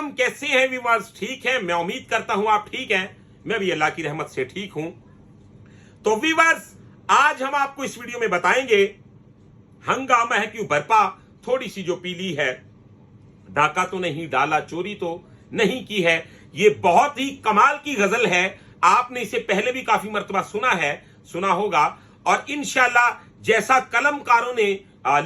वालेकुम, कैसे हैं व्यूअर्स? ठीक है, मैं उम्मीद करता हूं आप ठीक हैं। मैं भी अल्लाह की रहमत से ठीक हूं। तो व्यूअर्स, आज हम आपको इस वीडियो में बताएंगे हंगामा है क्यों बरपा, थोड़ी सी जो पीली है, डाका तो नहीं डाला, चोरी तो नहीं की है। ये बहुत ही कमाल की गजल है। आपने इसे पहले भी काफी मर्तबा सुना होगा। और इंशाल्लाह जैसा कलमकारों ने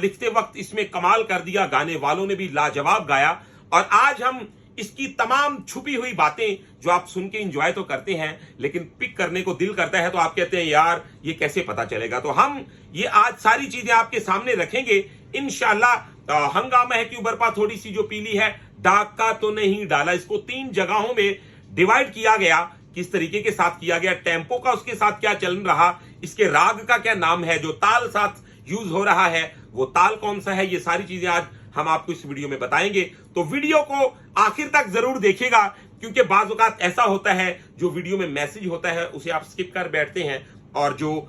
लिखते वक्त इसमें कमाल कर दिया, गाने वालों ने भी लाजवाब गाया। और आज हम इसकी तमाम छुपी हुई बातें जो आप सुन के एंजॉय तो करते हैं, लेकिन पिक करने को दिल करता है तो आप कहते हैं यार ये कैसे पता चलेगा। तो हम ये आज सारी चीजें आपके सामने रखेंगे इंशाल्लाह। हंगामा है क्यों बरपा, थोड़ी सी जो पीली है, डाका तो नहीं डाला। इसको 3 जगहों में डिवाइड किया गया। किस तरीके के साथ किया गया, टेम्पो का उसके साथ क्या चलन रहा, इसके राग का क्या नाम है, जो ताल साथ यूज हो रहा है वो ताल कौन सा है, ये सारी चीजें आज हम आपको इस वीडियो में बताएंगे। तो वीडियो को आखिर तक जरूर देखिएगा, क्योंकि बाज़ औक़ात ऐसा होता है जो वीडियो में मैसेज होता है उसे आप स्किप कर बैठते हैं, और जो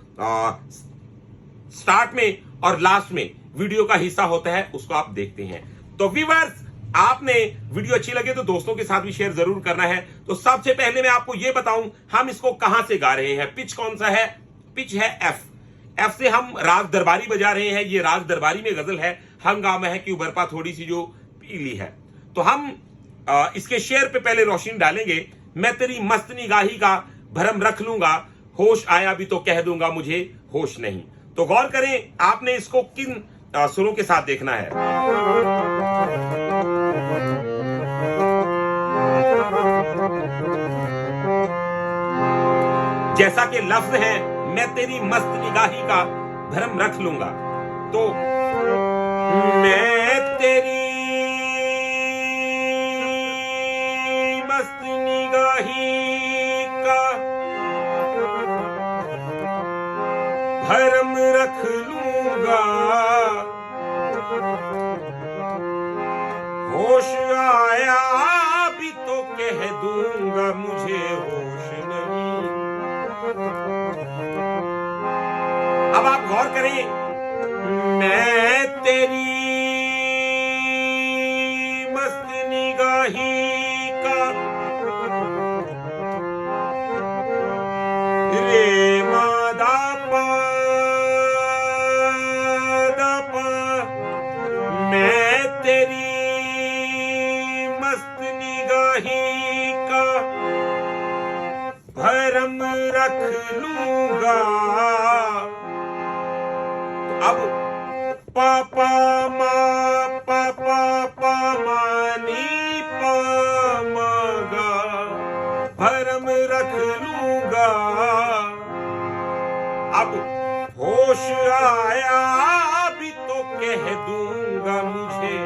स्टार्ट में और लास्ट में वीडियो का हिस्सा होता है उसको आप देखते हैं। तो व्यूअर्स, आपने वीडियो अच्छी लगे तो दोस्तों के साथ भी शेयर जरूर करना है। तो सबसे पहले मैं आपको यह बताऊं हम इसको कहां से गा रहे हैं, पिच कौन सा है। पिच है एफ से हम राग दरबारी बजा रहे हैं। ये राग दरबारी में गजल है, हंगामा है क्यों बरपा, थोड़ी सी जो पीली है। तो हम इसके शेर पे पहले रोशनी डालेंगे। मैं तेरी मस्त निगाही का भरम रख लूंगा, होश आया भी तो कह दूंगा मुझे होश नहीं। तो गौर करें, आपने इसको किन सुरों के साथ देखना है। जैसा कि लफ्ज है मैं तेरी मस्त निगाही का भरम रख लूंगा, तो मैं तेरी मस्त निगाही का भरम रख लूंगा, होश आया भी तो कह दूंगा मुझे होश नहीं। अब आप गौर करें, मैं तेरी मस्त निगाही का रे मादा पा दा पा, मैं तेरी मस्त निगाही का भरम रख लूंगा। अब पापा मा पापा पा मानी पा मगा, भरम रख लूंगा। अब होश आया भी तो कह दूंगा मुझे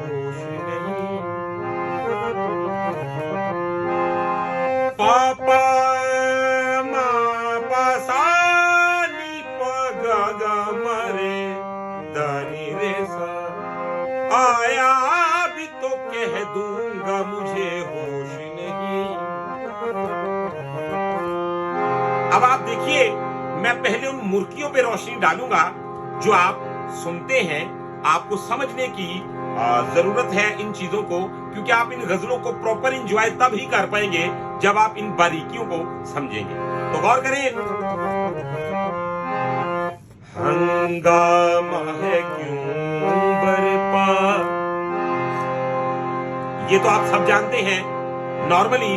होश नहीं। पापा आया भी तो कह दूंगा मुझे होश नहीं। अब आप देखिए, मैं पहले उन मुर्कियों पे रोशनी डालूंगा जो आप सुनते हैं। आपको समझने की जरूरत है इन चीजों को, क्योंकि आप इन गजलों को प्रॉपर एंजॉय तब ही कर पाएंगे जब आप इन बारीकियों को समझेंगे। तो गौर करें, हंगामा है क्यों बरपा, ये तो आप सब जानते हैं नॉर्मली,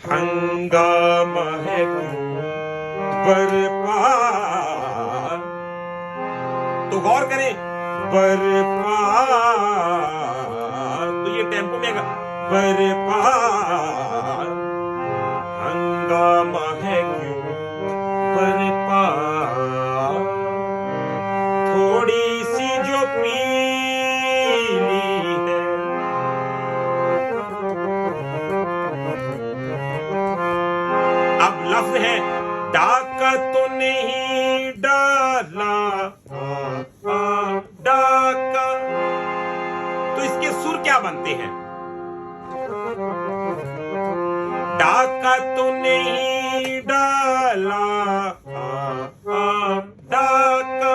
हंगामा है क्यों बरपा। तो गौर करें, बरपा, तो ये टेम्पो में बरपा, हंगामा है क्यों बरपा, थोड़ी सी जो पीली है, अब लफ्ज है डाका तो नहीं डाला, डाका, तो इसके सुर क्या बनते हैं। डाका तो नहीं डाला, डाका,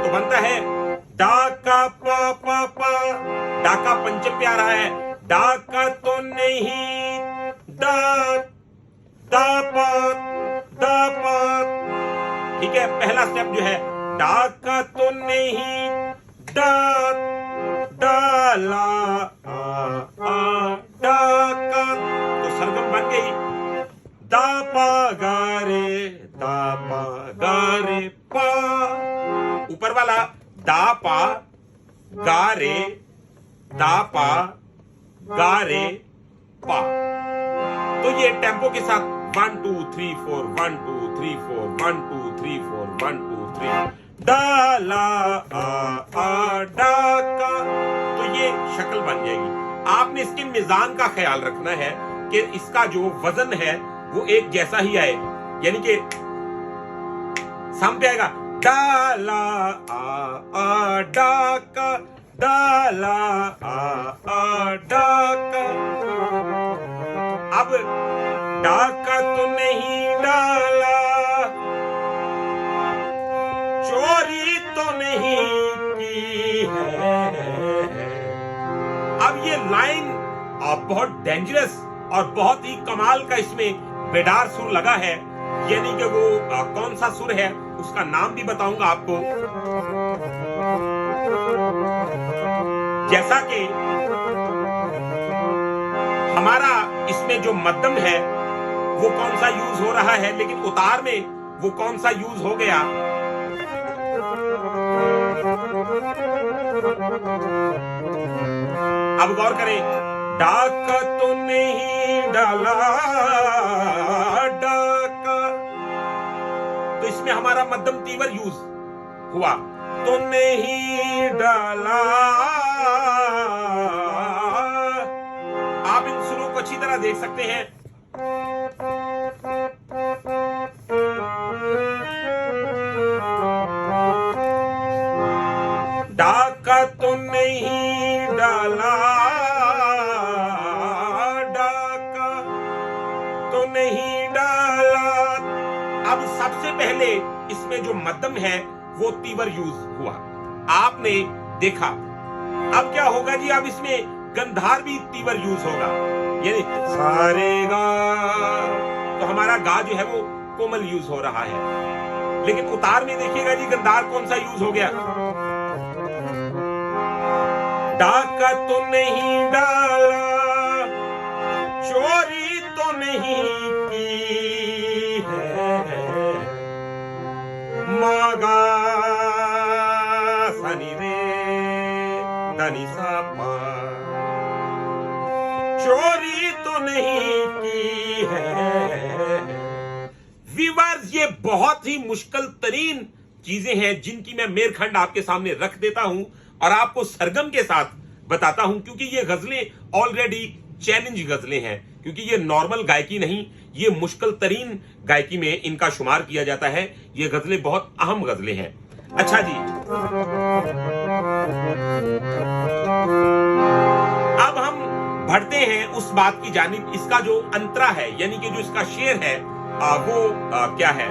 तो बनता है डाका पा पा पा, डाका पंचम पे आ रहा है, डाका तो नहीं, दा दा पा दा पा। ठीक है, पहला स्टेप जो है डाका तो नहीं, दा डाला डाका, तो सरगम बन गई दा पा गा रे पा। ऊपर वाला दा पा गा रे, दा पा गा रे पा। तो ये टेम्पो के साथ 1 2 3 4 1 2 3 4 1 2 3 4 1 2 3 डाला डाका। तो ये शक्ल बन जाएगी। आपने इसके मिजान का ख्याल रखना है कि इसका जो वजन है वो एक जैसा ही आए, यानी कि सामने आएगा डाला डाका, डाला डाका। अब डाका तो नहीं डाला, चोरी तो नहीं की है। अब ये लाइन बहुत डेंजरस और बहुत ही कमाल का इसमें बेदार सुर लगा है, यानी कि वो कौन सा सुर है उसका नाम भी बताऊंगा आपको। जैसा कि हमारा इसमें जो मध्यम है वो कौन सा यूज हो रहा है, लेकिन उतार में वो कौन सा यूज हो गया। अब गौर करें, डाका तो नहीं डाला डाका, तो इसमें हमारा मध्यम तीवर यूज हुआ, तो नहीं डाला। आप इन सुरों को अच्छी तरह देख सकते हैं। डाका तो नहीं डाला, डाका तो नहीं डाला। अब सबसे पहले इसमें जो मध्यम है वो तीवर यूज हुआ, आपने देखा। अब क्या होगा जी, अब इसमें गंधार भी तीवर यूज होगा, यानी सारे गा, तो हमारा गा जो है वो कोमल यूज हो रहा है। लेकिन उतार में देखिएगा जी, गंधार कौन सा यूज हो गया। डाका तो नहीं डाला, चोरी तो नहीं की है, मागा सनी रे धनी सा पा, चोरी तो नहीं की है। व्यूअर्स, ये बहुत ही मुश्किल तरीन चीजें हैं जिनकी मैं मेरखंड आपके सामने रख देता हूं और आपको सरगम के साथ बताता हूं, क्योंकि ये गजलें ऑलरेडी चैलेंज गजलें हैं, क्योंकि ये नॉर्मल गायकी नहीं, ये मुश्किल तरीन गायकी में इनका शुमार किया जाता है। ये गजलें बहुत अहम गजलें हैं। अच्छा जी, अब हम बढ़ते हैं उस बात की जानिब, इसका जो अंतरा है, यानी कि जो इसका शेर है वो क्या है।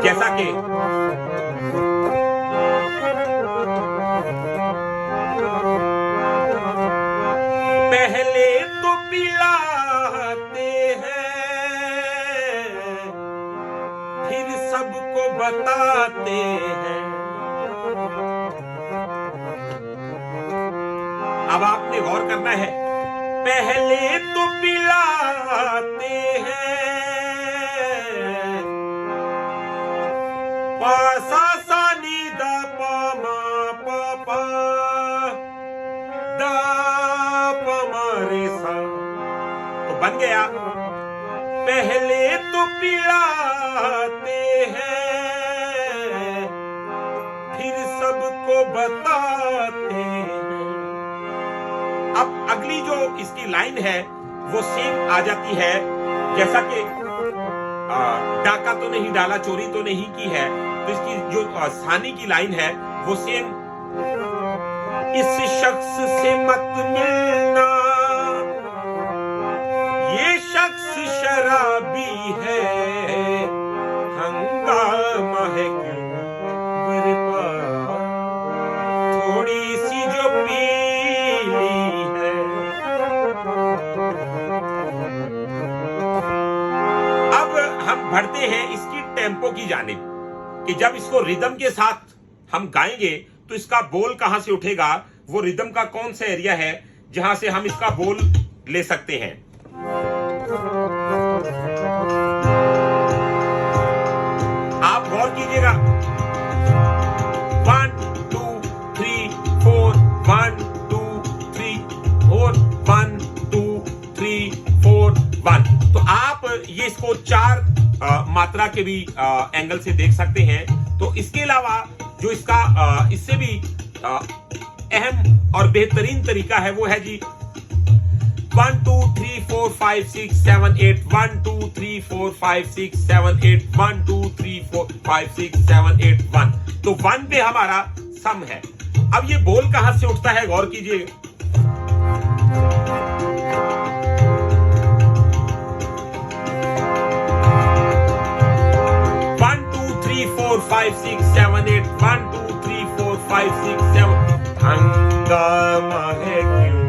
जैसा कि पहले तो पिलाते हैं, फिर सबको बताते हैं। अब आपने गौर करना है, पहले तो पिलाते हैं, पासा सानी दा पा मा पा पा दा पा मा रे सा, तो बन गया पहले तो पिलाते हैं, फिर सबको बताते हैं। अब अगली जो इसकी लाइन है वो सेम आ जाती है, जैसा कि डाका तो नहीं डाला, चोरी तो नहीं की है, तो इसकी जो सानी की लाइन है वो सेम, इस शख्स से मत मिलना, ये शख्स शराबी है, हंगामा है क्यों बरपा, थोड़ी सी जो पी बढ़ते हैं इसकी टेम्पो की जानिब कि जब इसको रिदम के साथ हम गाएंगे तो इसका बोल कहां से उठेगा, वो रिदम का कौन सा एरिया है जहां से हम इसका बोल ले सकते हैं। आप गौर कीजिएगा, 1 2 3 4 1 2 3 4 1 2 3 4 1। तो आप ये इसको 4 मात्रा के भी एंगल से देख सकते हैं। तो इसके अलावा जो इसका इससे भी अहम और बेहतरीन तरीका है वो है जी 1 2 3 4 5 6 7 8 1 2 3 4 5 6 7 8 1 2 3 4 5 6 7 8 1। तो 1 पे हमारा सम है। अब ये बोल कहां से उठता है, गौर कीजिए। Four, 5, 6, 7, 8 1 2 3 4 5 6 7। हंगामा है क्यों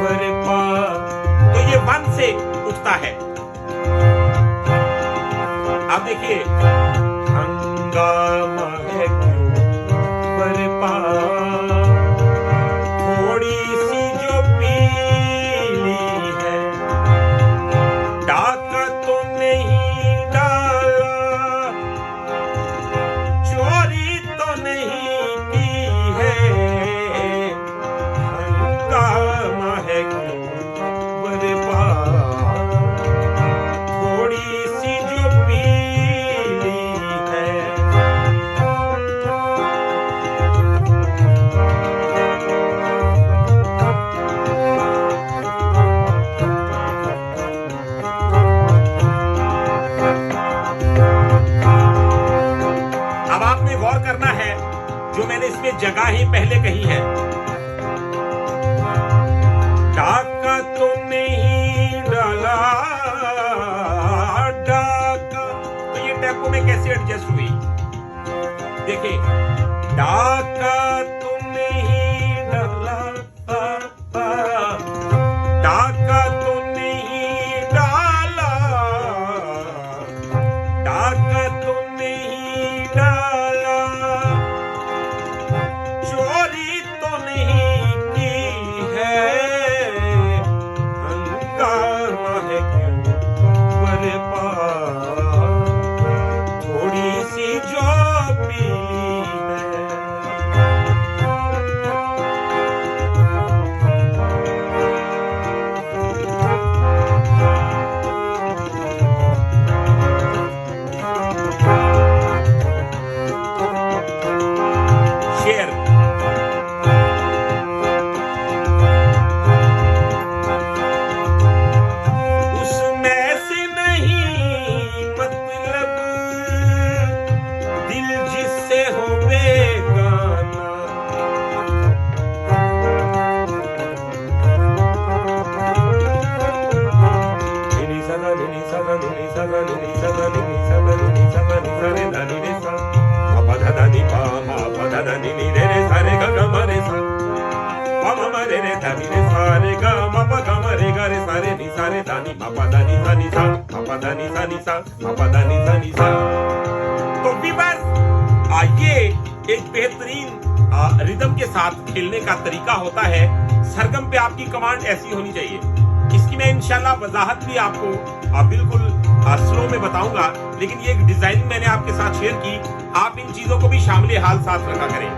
बरपा, तो ये 1 से उठता है। अब देखिए, हंगामा है क्यों बरपा, थोड़ी सी जो पीली है, डाका तो नहीं जो मैंने इसमें जगह ही पहले कही है। डाका तो नहीं डाला, डाका, तो ये टेम्पो में कैसे एडजस्ट हुई, देखिए, डाका तो नहीं डाला, डाका तो नहीं डाला, डाका तो नहीं डाला, चोरी तो नहीं की है, हंगामा है क्यों बरपा, थोड़ी सी जो पीली है। शेर तो ये एक बेहतरीन रिदम के साथ खेलने का तरीका होता है। सरगम पे आपकी कमांड ऐसी होनी चाहिए। इसकी मैं इंशाल्लाह वजाहत भी आपको बिल्कुल स्लो में बताऊंगा, लेकिन ये एक डिजाइनिंग मैंने आपके साथ शेयर की। आप इन चीजों को भी शामिल हाल साथ रखा करें।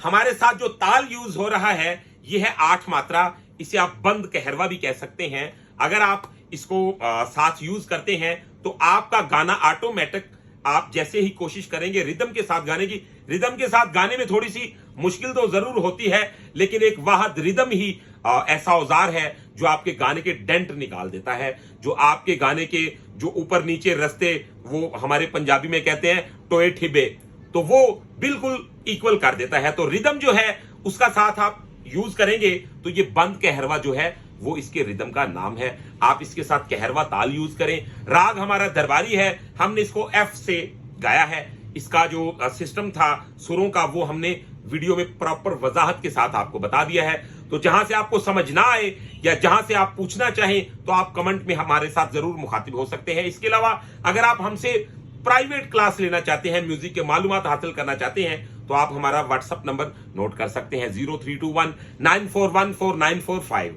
हमारे साथ जो ताल यूज हो रहा है ये है 8 मात्रा। इसे आप बंद कहरवा भी कह सकते हैं। अगर आप इसको साथ यूज करते हैं तो आपका गाना ऑटोमेटिक, आप जैसे ही कोशिश करेंगे रिदम के साथ गाने की, रिदम के साथ गाने में थोड़ी सी मुश्किल तो जरूर होती है, लेकिन एक वाहद रिदम ही ऐसा औजार है जो आपके गाने के डेंट निकाल देता है, जो आपके गाने के जो ऊपर नीचे रास्ते, वो हमारे पंजाबी में कहते हैं टोए ठिबे, तो वो बिल्कुल इक्वल कर देता है। तो रिदम जो है उसका साथ आप यूज करेंगे तो ये बंद कहरवा जो है वो इसके रिदम का नाम है। आप इसके साथ कहरवा ताल यूज करें। राग हमारा दरबारी है, हमने इसको एफ से गाया है। इसका जो सिस्टम था सुरों का वो हमने वीडियो में प्रॉपर वजाहत के साथ आपको बता दिया है। तो जहां से आपको समझ ना आए या जहां से आप पूछना चाहें तो आप कमेंट में हमारे साथ जरूर मुखातिब हो सकते हैं। इसके अलावा अगर आप हमसे प्राइवेट क्लास लेना चाहते हैं, म्यूजिक के मालूमात हासिल करना चाहते हैं, तो आप हमारा व्हाट्सएप नंबर नोट कर सकते हैं 0321941495।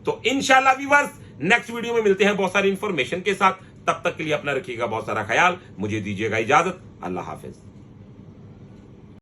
तो इंशाल्लाह व्यूअर्स नेक्स्ट वीडियो में मिलते हैं बहुत सारी इंफॉर्मेशन के साथ। तब तक के लिए अपना रखिएगा बहुत सारा ख्याल। मुझे दीजिएगा इजाजत। अल्लाह हाफिज।